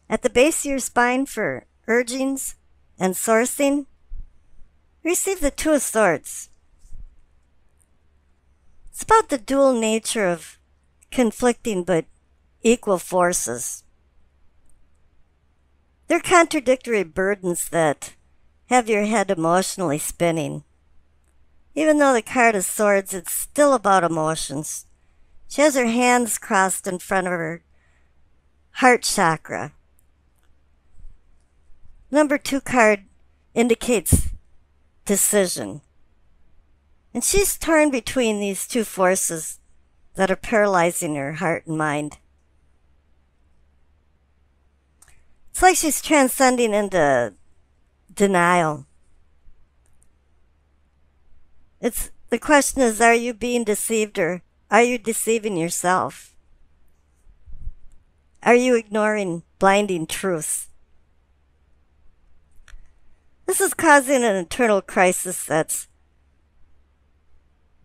At the base of your spine for urgings and sourcing, receive the Two of Swords. It's about the dual nature of conflicting but equal forces. They're contradictory burdens that have your head emotionally spinning. Even though the card is Swords, it's still about emotions. She has her hands crossed in front of her heart chakra. Number 2 card indicates decision. And she's torn between these two forces that are paralyzing her heart and mind. It's like she's transcending into denial. The question is, are you being deceived or are you deceiving yourself? Are you ignoring blinding truths? This is causing an internal crisis that's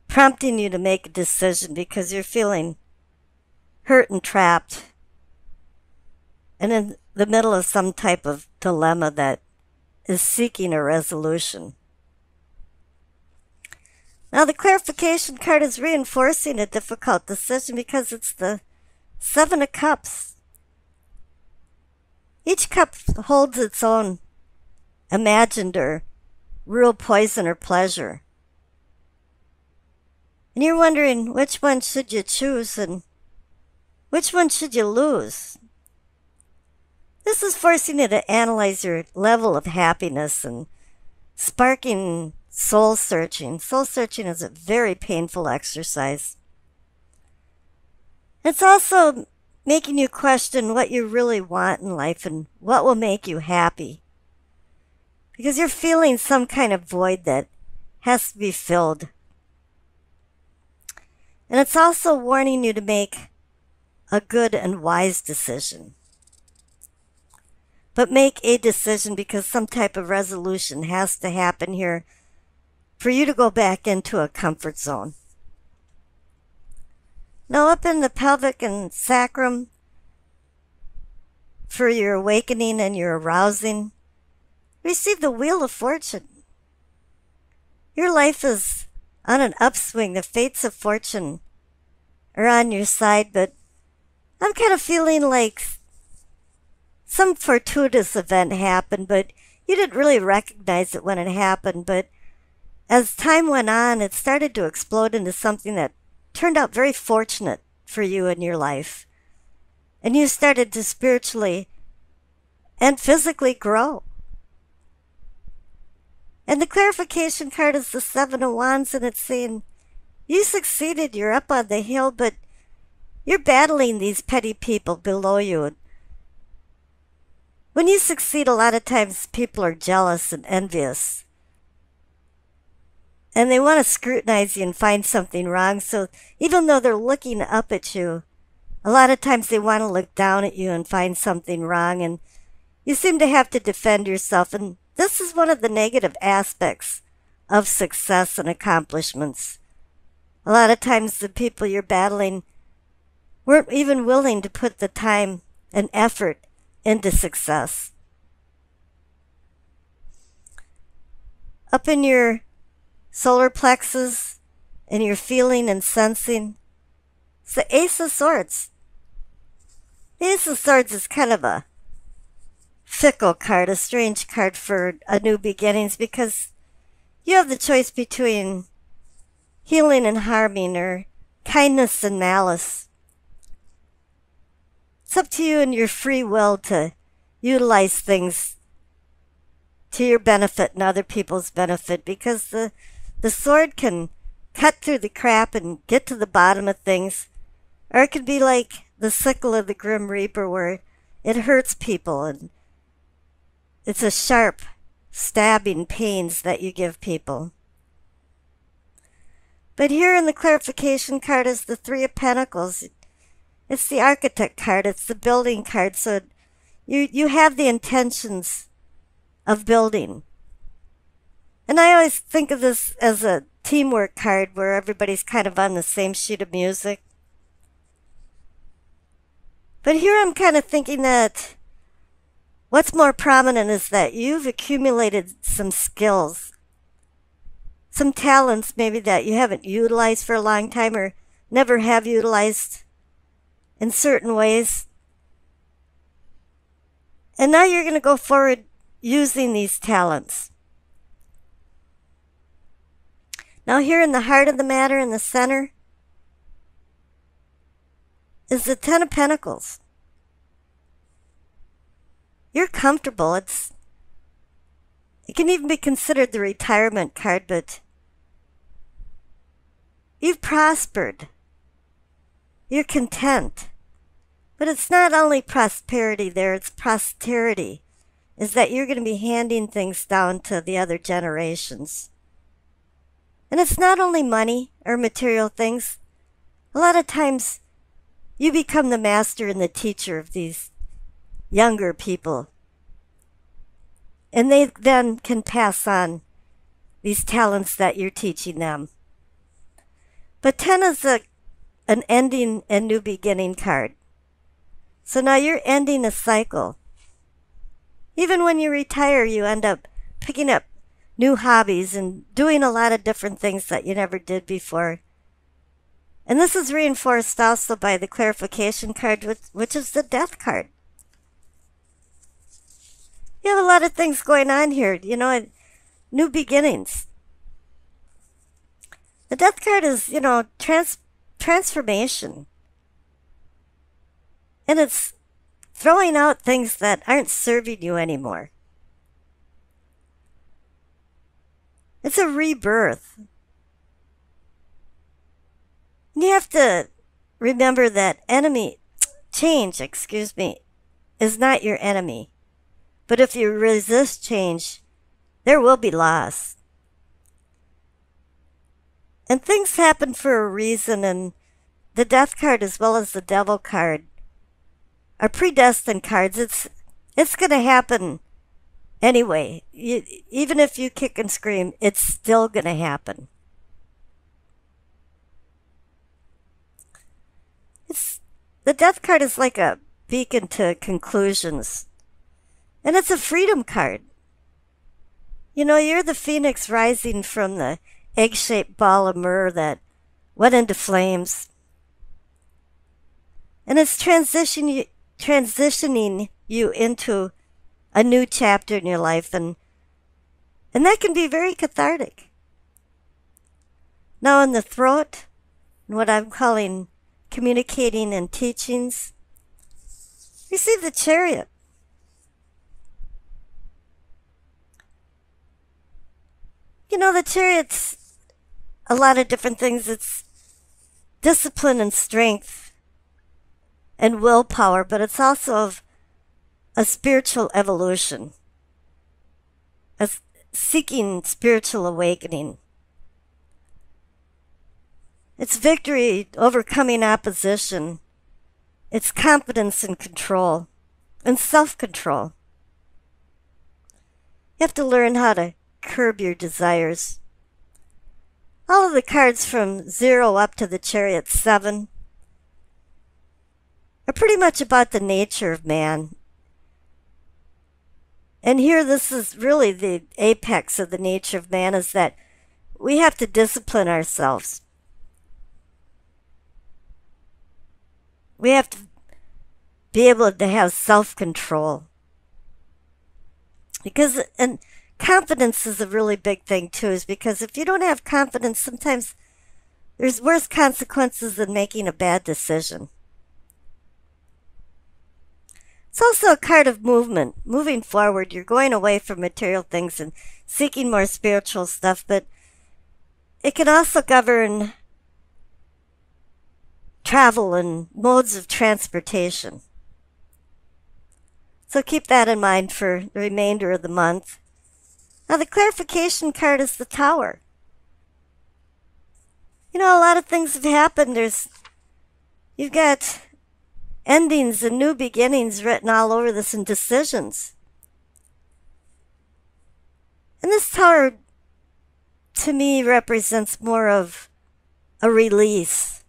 prompting you to make a decision because you're feeling hurt and trapped and in the middle of some type of dilemma that is seeking a resolution. Now the clarification card is reinforcing a difficult decision because it's the 7 of Cups. Each cup holds its own imagined or real poison or pleasure. And you're wondering which one should you choose and which one should you lose? This is forcing you to analyze your level of happiness and sparking soul searching. Soul searching is a very painful exercise. It's also making you question what you really want in life and what will make you happy. Because you're feeling some kind of void that has to be filled. And it's also warning you to make a good and wise decision. But make a decision because some type of resolution has to happen here for you to go back into a comfort zone. Now up in the pelvic and sacrum, for your awakening and your arousing, receive the Wheel of Fortune. Your life is on an upswing. The fates of fortune are on your side, but I'm kind of feeling like some fortuitous event happened, but you didn't really recognize it when it happened. But as time went on, it started to explode into something that turned out very fortunate for you in your life. And you started to spiritually and physically grow. And the clarification card is the 7 of Wands, and it's saying, you succeeded, you're up on the hill, but you're battling these petty people below you. When you succeed, a lot of times people are jealous and envious. And they want to scrutinize you and find something wrong. So even though they're looking up at you, a lot of times they want to look down at you and find something wrong. And you seem to have to defend yourself. And this is one of the negative aspects of success and accomplishments. A lot of times the people you're battling weren't even willing to put the time and effort into success. Up in your solar plexus and your feeling and sensing, it's the Ace of Swords. The Ace of Swords is kind of a fickle card, a strange card for a new beginnings, because you have the choice between healing and harming or kindness and malice. It's up to you and your free will to utilize things to your benefit and other people's benefit, because the sword can cut through the crap and get to the bottom of things, or it could be like the sickle of the Grim Reaper where it hurts people and it's a sharp, stabbing pains that you give people. But here in the clarification card is the 3 of Pentacles. It's the Architect card. It's the building card. So you have the intentions of building. And I always think of this as a teamwork card where everybody's kind of on the same sheet of music. But here I'm kind of thinking that what's more prominent is that you've accumulated some skills, some talents maybe that you haven't utilized for a long time or never have utilized in certain ways. And now you're going to go forward using these talents. Now here in the heart of the matter, in the center, is the Ten of Pentacles. You're comfortable. It can even be considered the retirement card, but you've prospered. You're content. But it's not only prosperity there, it's posterity. Is that you're going to be handing things down to the other generations. And it's not only money or material things. A lot of times you become the master and the teacher of these younger people. And they then can pass on these talents that you're teaching them. But 10 is an ending and new beginning card. So now you're ending a cycle. Even when you retire, you end up picking up new hobbies and doing a lot of different things that you never did before. And this is reinforced also by the clarification card, which is the Death card. You have a lot of things going on here, you know, new beginnings. The Death card is, you know, transformation. And it's throwing out things that aren't serving you anymore. It's a rebirth. And you have to remember that change, is not your enemy. But if you resist change, there will be loss. And things happen for a reason, and the Death card as well as the Devil card are predestined cards. It's going to happen anyway. Even if you kick and scream, it's still going to happen. The Death card is like a beacon to conclusions. And it's a freedom card. You know, you're the phoenix rising from the egg-shaped ball of myrrh that went into flames. And it's transitioning you into a new chapter in your life. And that can be very cathartic. Now in the throat, what I'm calling communicating and teachings, you see the Chariot. You know, the Chariot's a lot of different things. It's discipline and strength and willpower, but it's also of a spiritual evolution, seeking spiritual awakening. It's victory, overcoming opposition. It's confidence and control and self-control. You have to learn how to curb your desires. All of the cards from 0 up to the Chariot 7 are pretty much about the nature of man. And here this is really the apex of the nature of man, is that we have to discipline ourselves. We have to be able to have self-control. And confidence is a really big thing too, is because if you don't have confidence, sometimes there's worse consequences than making a bad decision. It's also a card of movement, moving forward. You're going away from material things and seeking more spiritual stuff, but it can also govern travel and modes of transportation. So keep that in mind for the remainder of the month. Now the clarification card is the Tower. You know, a lot of things have happened. You've got endings and new beginnings written all over this, and decisions. And this Tower, to me, represents more of a release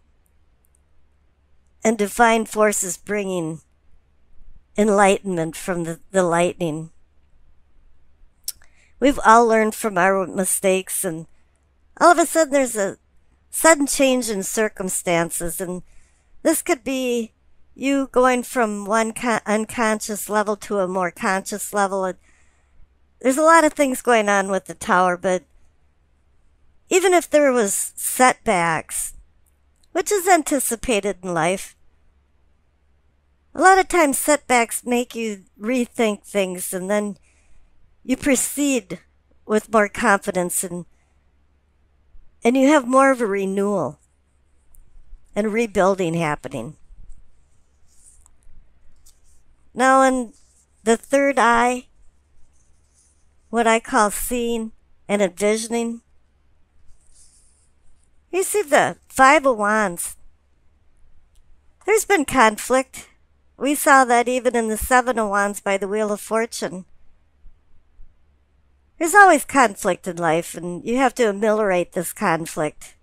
and divine forces bringing enlightenment from the lightning. We've all learned from our mistakes, and all of a sudden there's a sudden change in circumstances, and this could be you going from one unconscious level to a more conscious level. And there's a lot of things going on with the Tower, but even if there was setbacks, which is anticipated in life, a lot of times setbacks make you rethink things, and then you proceed with more confidence, and you have more of a renewal and rebuilding happening. Now in the third eye, what I call seeing and envisioning, you see the Five of Wands. There's been conflict. We saw that even in the Seven of Wands by the Wheel of Fortune. There's always conflict in life, and you have to ameliorate this conflict.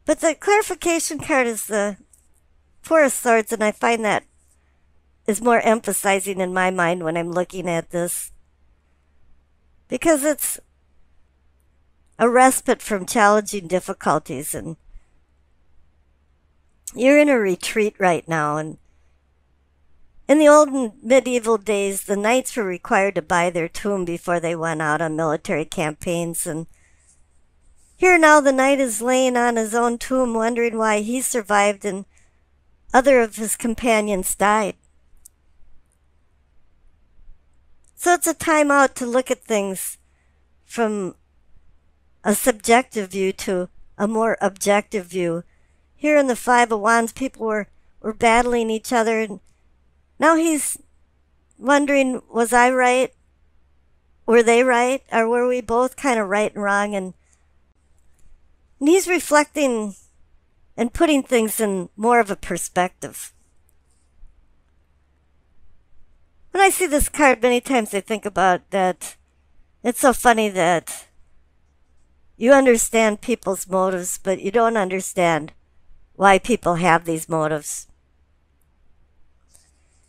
But the clarification card is the Four of Swords, and I find that is more emphasizing in my mind when I'm looking at this, because it's a respite from challenging difficulties, and you're in a retreat right now. And in the old and medieval days, the knights were required to buy their tomb before they went out on military campaigns, and here now the knight is laying on his own tomb wondering why he survived and other of his companions died. So it's a time out to look at things from a subjective view to a more objective view. Here in the Five of Wands, people were battling each other, and now he's wondering, was I right? Were they right? Or were we both kind of right and wrong? And he's reflecting and putting things in more of a perspective. When I see this card, many times I think about that it's so funny that you understand people's motives, but you don't understand why people have these motives.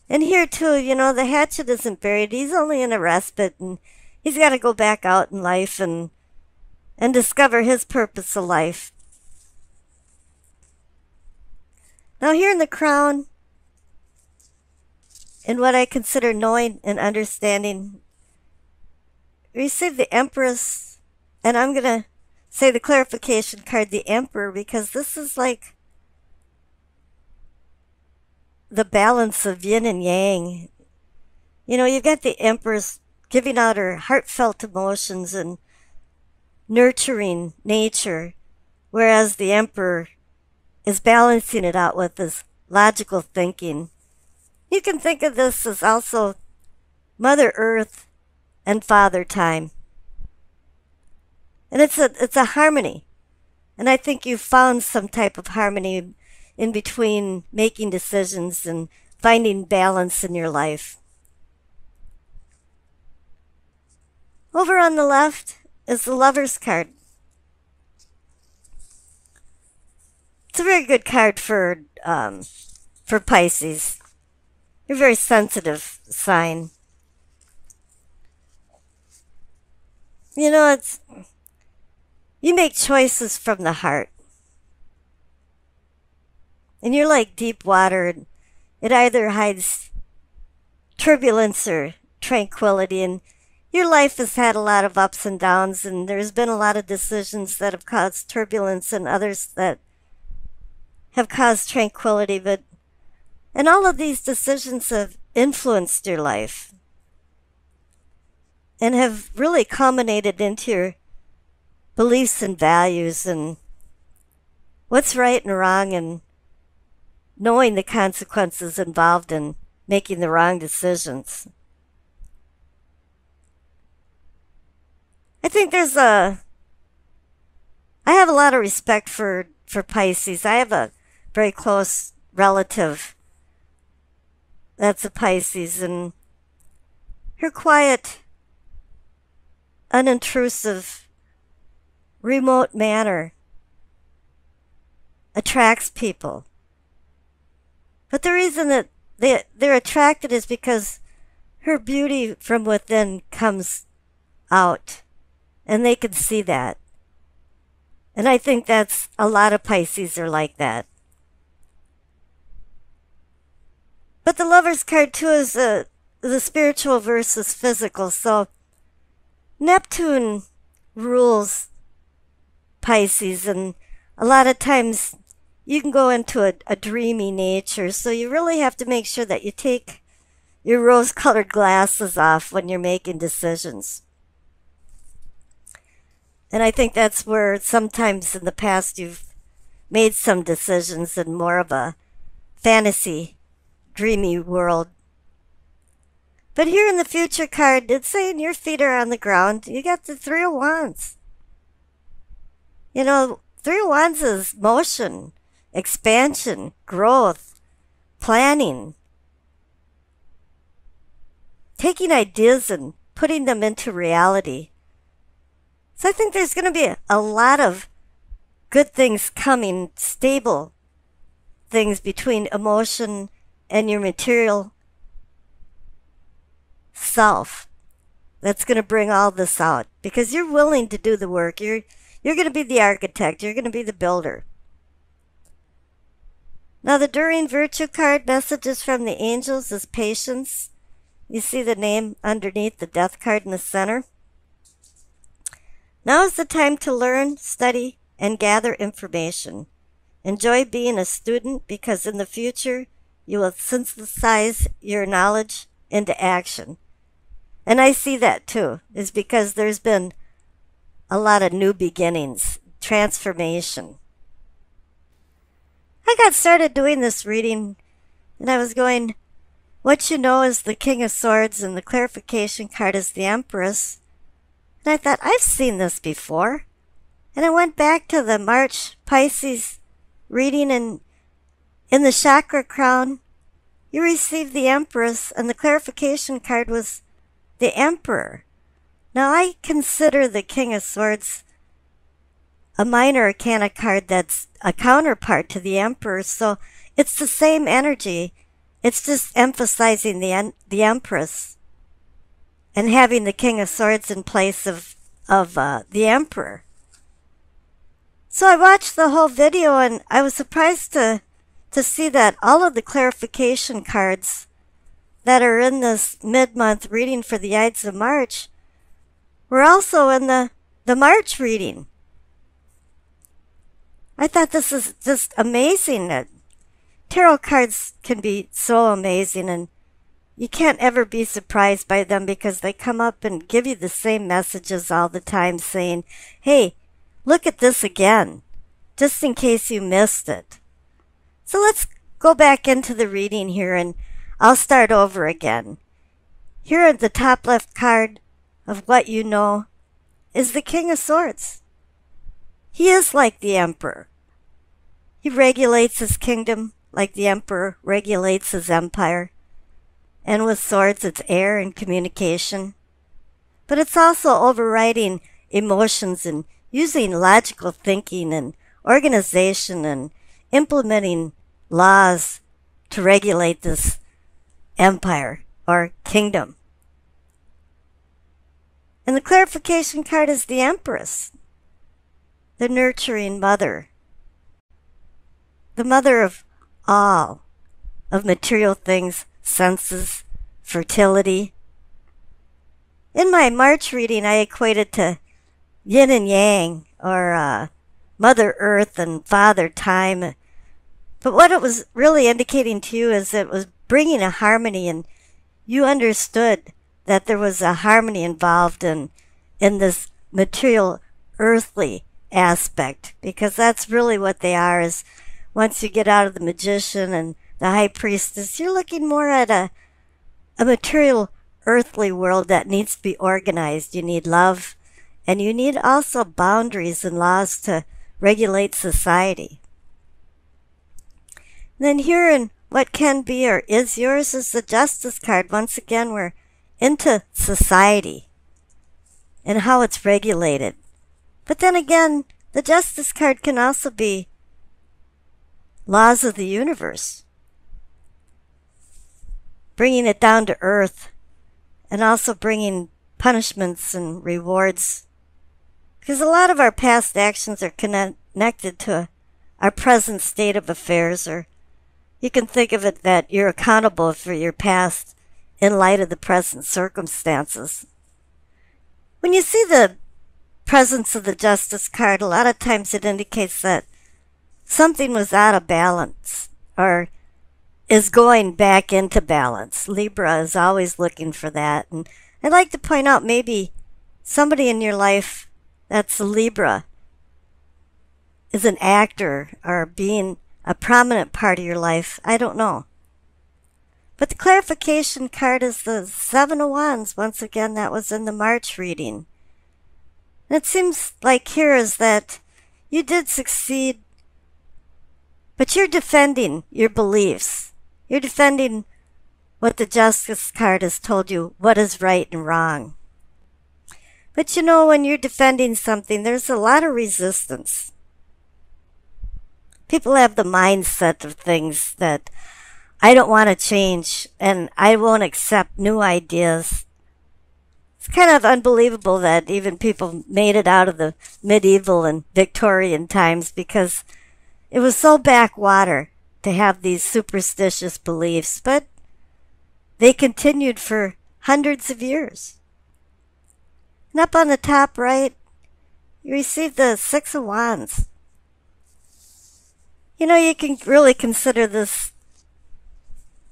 And here too, you know, the hatchet isn't buried. He's only in a respite, and he's got to go back out in life and discover his purpose of life. Now here in the Crown, in what I consider knowing and understanding, receive the Empress, and I'm going to say the clarification card, the Emperor, because this is like the balance of yin and yang. You know, you've got the Empress giving out her heartfelt emotions and nurturing nature, whereas the Emperor is balancing it out with his logical thinking. You can think of this as also Mother Earth and Father Time. And it's a harmony. And I think you've found some type of harmony in between making decisions and finding balance in your life. Over on the left is the Lover's card. It's a very good card for Pisces. You're a very sensitive sign. You know, you make choices from the heart. And you're like deep water. It either hides turbulence or tranquility. And your life has had a lot of ups and downs, and there's been a lot of decisions that have caused turbulence and others that have caused tranquility. And all of these decisions have influenced your life and have really culminated into your beliefs and values and what's right and wrong, and knowing the consequences involved in making the wrong decisions. I think I have a lot of respect for Pisces. I have a very close relative that's a Pisces, and her quiet, unintrusive, remote manner attracts people. But the reason that they're attracted is because her beauty from within comes out, and they can see that. And I think that's a lot of Pisces are like that. But the Lover's card too is the spiritual versus physical. So Neptune rules Pisces, and a lot of times you can go into a dreamy nature. So you really have to make sure that you take your rose-colored glasses off when you're making decisions. And I think that's where sometimes in the past you've made some decisions in more of a fantasy, dreamy world. But here in the future card, it's saying your feet are on the ground. You got the Three of Wands. You know, Three of Wands is motion, expansion, growth, planning, taking ideas and putting them into reality. So I think there's going to be a lot of good things coming, stable things between emotion and your material self. That's going to bring all this out because you're willing to do the work. You're going to be the architect. You're going to be the builder. Now the During Virtue card, messages from the angels, is patience. You see the name underneath the Death card in the center. Now is the time to learn, study, and gather information. Enjoy being a student because in the future you will synthesize your knowledge into action. And I see that too, is because there's been a lot of new beginnings, transformation. I got started doing this reading and I was going, what you know is the King of Swords and the clarification card is the Empress. And I thought, I've seen this before. And I went back to the March Pisces reading, and in the chakra crown, you received the Empress, and the clarification card was the Emperor. Now, I consider the King of Swords a minor arcana card that's a counterpart to the Emperor, so it's the same energy. It's just emphasizing the Empress and having the King of Swords in place of the Emperor. So I watched the whole video and I was surprised to see that all of the clarification cards that are in this mid-month reading for the Ides of March were also in the March reading. I thought this is just amazing that tarot cards can be so amazing, and you can't ever be surprised by them because they come up and give you the same messages all the time saying, hey, look at this again, just in case you missed it. So let's go back into the reading here and I'll start over again. Here at the top left card of what you know is the King of Swords. He is like the Emperor. He regulates his kingdom like the Emperor regulates his empire. And with swords, it's air and communication. But it's also overriding emotions and using logical thinking and organization and implementing laws to regulate this empire or kingdom. And the clarification card is the Empress, the nurturing mother, the mother of all, of material things, senses, fertility. In my March reading, I equated to yin and yang, or Mother Earth and Father Time. But what it was really indicating to you is it was bringing a harmony, and you understood that there was a harmony involved in this material, earthly aspect, because that's really what they are. Is once you get out of the Magician and the High Priestess, you're looking more at a material, earthly world that needs to be organized. You need love, and you need also boundaries and laws to regulate society. Then here in what can be or is yours is the Justice card. Once again, we're into society and how it's regulated. But then again, the Justice card can also be laws of the universe. bringing it down to earth, and also bringing punishments and rewards. Because a lot of our past actions are connected to our present state of affairs, or you can think of it that you're accountable for your past in light of the present circumstances. When you see the presence of the Justice card, a lot of times it indicates that something was out of balance or is going back into balance. Libra is always looking for that. And I'd like to point out maybe somebody in your life that's a Libra is an actor or being a prominent part of your life. I don't know. But the clarification card is the Seven of Wands. Once again, that was in the March reading. And it seems like here is that you did succeed, but you're defending your beliefs. You're defending what the Justice card has told you, what is right and wrong. But you know, when you're defending something, there's a lot of resistance. People have the mindset of things that I don't want to change and I won't accept new ideas. It's kind of unbelievable that even people made it out of the medieval and Victorian times, because it was so backwater to have these superstitious beliefs, but they continued for hundreds of years. And up on the top right, you receive the Six of Wands. You know, you can really consider this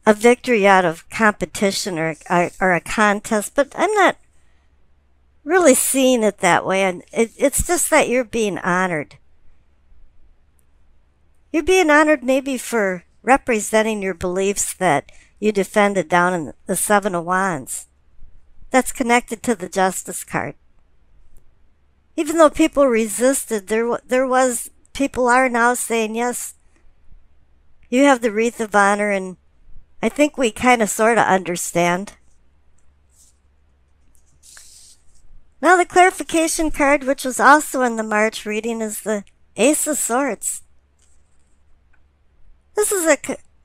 a victory out of competition or a contest, but I'm not really seeing it that way. And it's just that you're being honored. You're being honored maybe for representing your beliefs that you defended down in the Seven of Wands. That's connected to the Justice card. Even though people resisted, people are now saying, yes, you have the wreath of honor, and I think we kind of sort of understand. Now the clarification card, which was also in the March reading, is the Ace of Swords. This is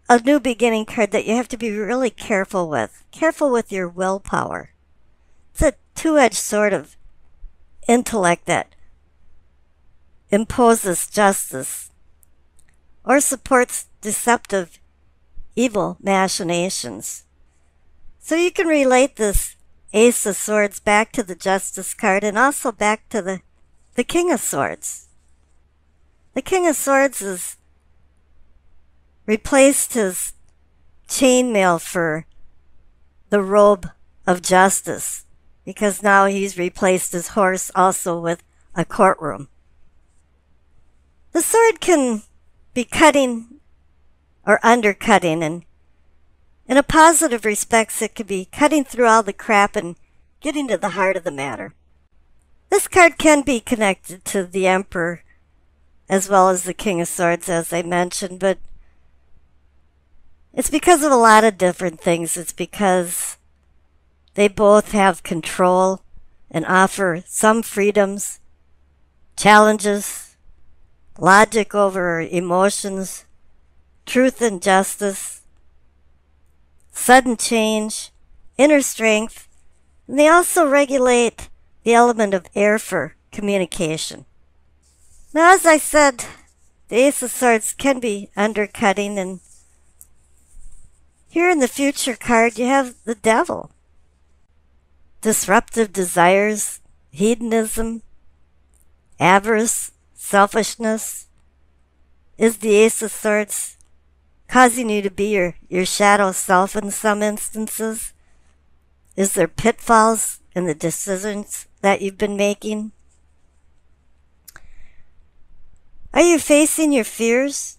a new beginning card that you have to be really careful with. Careful with your willpower. It's a two-edged sword of intellect that imposes justice or supports deceptive evil machinations. So you can relate this Ace of Swords back to the Justice card and also back to the King of Swords. The King of Swords has replaced his chainmail for the robe of justice, because now he's replaced his horse also with a courtroom. The sword can be cutting or undercutting, and in a positive respects, it could be cutting through all the crap and getting to the heart of the matter. This card can be connected to the Emperor as well as the King of Swords, as I mentioned, but it's because of a lot of different things. It's because they both have control and offer some freedoms, challenges, logic over emotions, truth and justice, sudden change, inner strength, and they also regulate the element of air for communication. Now, as I said, the Ace of Swords can be undercutting, and here in the Future card, you have the Devil. Disruptive desires, hedonism, avarice, selfishness. Is the Ace of Swords causing you to be your shadow self in some instances? Is there pitfalls in the decisions that you've been making? Are you facing your fears?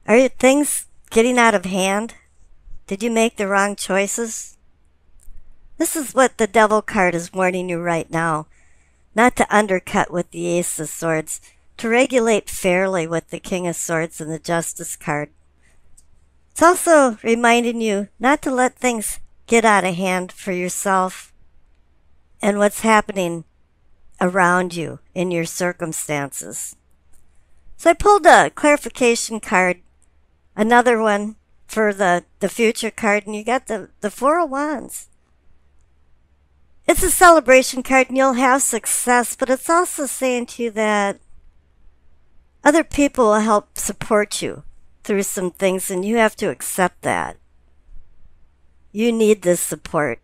Are things getting out of hand? Did you make the wrong choices? This is what the Devil card is warning you right now. Not to undercut with the Ace of Swords, to regulate fairly with the King of Swords and the Justice card. It's also reminding you not to let things get out of hand for yourself and what's happening around you in your circumstances. So I pulled a clarification card, another one for the future card, and you got the Four of Wands. It's a celebration card, and you'll have success, but it's also saying to you that other people will help support you through some things, and you have to accept that. You need this support.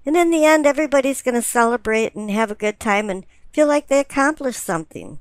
And in the end, everybody's going to celebrate and have a good time and feel like they accomplished something.